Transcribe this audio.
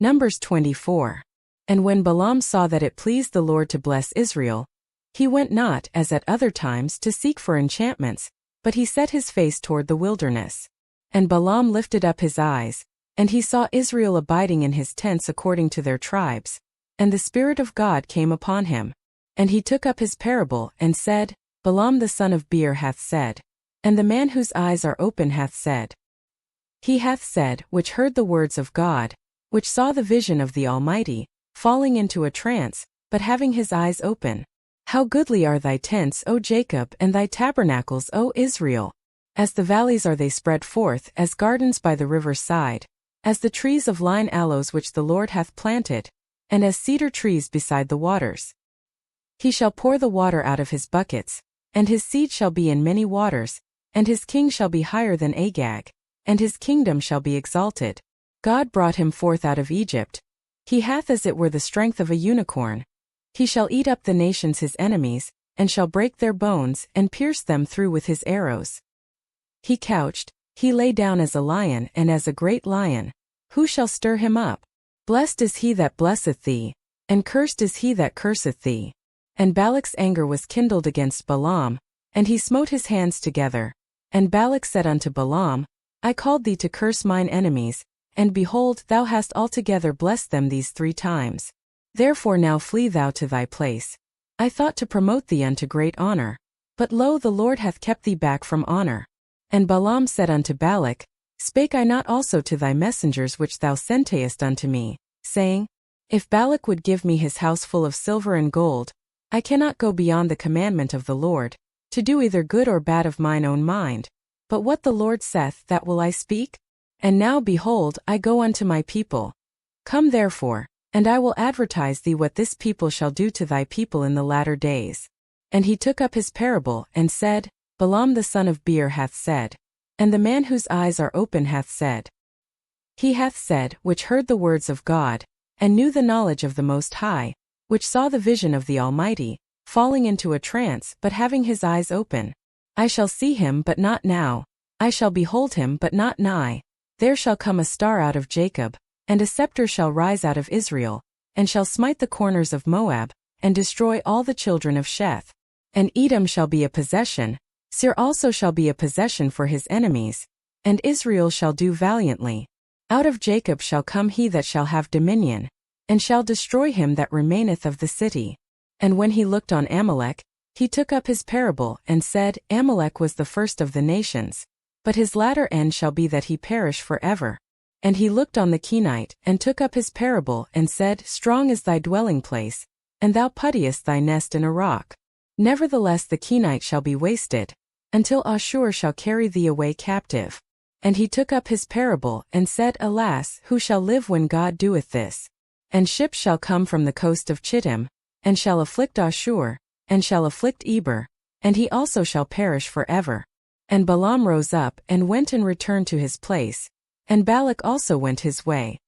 Numbers 24. And when Balaam saw that it pleased the Lord to bless Israel, he went not, as at other times, to seek for enchantments, but he set his face toward the wilderness. And Balaam lifted up his eyes, and he saw Israel abiding in his tents according to their tribes. And the Spirit of God came upon him. And he took up his parable, and said, Balaam the son of Beor hath said, and the man whose eyes are open hath said. He hath said, which heard the words of God, which saw the vision of the Almighty, falling into a trance, but having his eyes open. How goodly are thy tents, O Jacob, and thy tabernacles, O Israel! As the valleys are they spread forth, as gardens by the river's side, as the trees of line aloes which the Lord hath planted, and as cedar trees beside the waters. He shall pour the water out of his buckets, and his seed shall be in many waters, and his king shall be higher than Agag, and his kingdom shall be exalted. God brought him forth out of Egypt. He hath as it were the strength of a unicorn. He shall eat up the nations his enemies, and shall break their bones, and pierce them through with his arrows. He couched, he lay down as a lion and as a great lion. Who shall stir him up? Blessed is he that blesseth thee, and cursed is he that curseth thee. And Balak's anger was kindled against Balaam, and he smote his hands together. And Balak said unto Balaam, I called thee to curse mine enemies, and behold, thou hast altogether blessed them these 3 times. Therefore now flee thou to thy place. I thought to promote thee unto great honor. But lo, the Lord hath kept thee back from honor. And Balaam said unto Balak, Spake I not also to thy messengers which thou sentest unto me, saying, If Balak would give me his house full of silver and gold, I cannot go beyond the commandment of the Lord, to do either good or bad of mine own mind. But what the Lord saith, that will I speak? And now behold, I go unto my people. Come therefore, and I will advertise thee what this people shall do to thy people in the latter days. And he took up his parable, and said, Balaam the son of Beor hath said, and the man whose eyes are open hath said. He hath said, which heard the words of God, and knew the knowledge of the Most High, which saw the vision of the Almighty, falling into a trance, but having his eyes open. I shall see him, but not now. I shall behold him, but not nigh. There shall come a star out of Jacob, and a scepter shall rise out of Israel, and shall smite the corners of Moab, and destroy all the children of Sheth. And Edom shall be a possession, Seir also shall be a possession for his enemies, and Israel shall do valiantly. Out of Jacob shall come he that shall have dominion, and shall destroy him that remaineth of the city. And when he looked on Amalek, he took up his parable, and said, Amalek was the first of the nations, but his latter end shall be that he perish forever. And he looked on the Kenite, and took up his parable, and said, Strong is thy dwelling place, and thou puttiest thy nest in a rock. Nevertheless the Kenite shall be wasted, until Ashur shall carry thee away captive. And he took up his parable, and said, Alas, who shall live when God doeth this? And ships shall come from the coast of Chittim, and shall afflict Ashur, and shall afflict Eber, and he also shall perish forever. And Balaam rose up, and went and returned to his place, and Balak also went his way.